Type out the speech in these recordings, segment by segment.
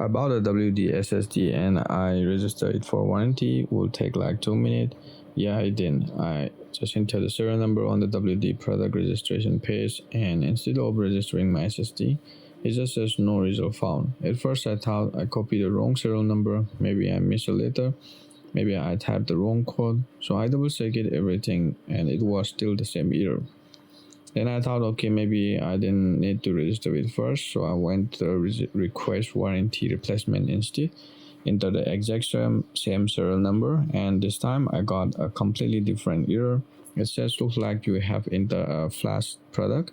I bought a WD SSD and I registered it for warranty. Will take like 2 minutes. Yeah, I didn't. I just entered the serial number on the WD product registration page, and instead of registering my SSD, it just says no result found. At first I thought I copied the wrong serial number. Maybe I missed a letter. Maybe I typed the wrong code. So I double checked everything and it was still the same error. Then I thought, okay, maybe I didn't need to register it first, so I went to request warranty replacement instead, enter the exact same serial number, and this time I got a completely different error. It says, looks like you have entered a flash product.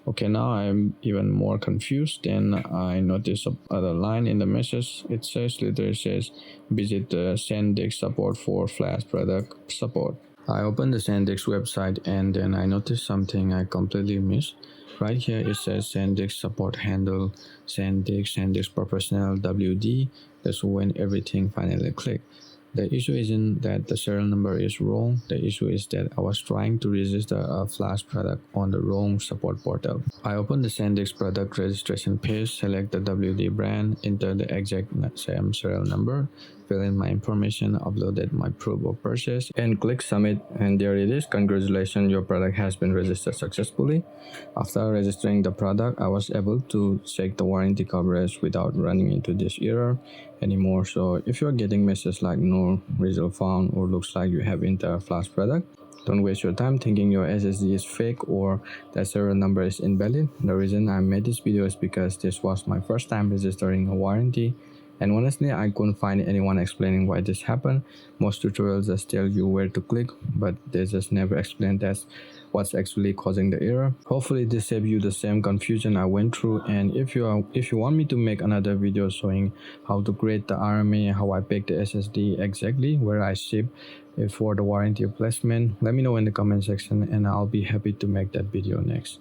Okay, now I'm even more confused. Then I noticed other line in the message. It says, later it says, visit the SanDisk support for flash product support. I opened the SanDisk website and then I noticed something I completely missed. Right here it says SanDisk support handle, SanDisk professional WD. That's when everything finally clicked. The issue isn't that the serial number is wrong. The issue is that I was trying to register a flash product on the wrong support portal. I opened the SanDisk product registration page, select the WD brand, enter the exact same serial number, fill in my information, uploaded my proof of purchase, and click submit. And there it is. Congratulations, your product has been registered successfully. After registering the product, I was able to check the warranty coverage without running into this error anymore. So if you're getting messages like no result found or looks like you have entered a flash product, don't waste your time thinking your SSD is fake or that serial number is invalid. The reason I made this video is because this was my first time registering a warranty, and honestly I couldn't find anyone explaining why this happened. Most tutorials just tell you where to click, but they just never explain that's what's actually causing the error. Hopefully this saved you the same confusion I went through, and if you want me to make another video showing how to create the RMA, how I pick the SSD exactly, where I ship it for the warranty replacement, let me know in the comment section and I'll be happy to make that video next.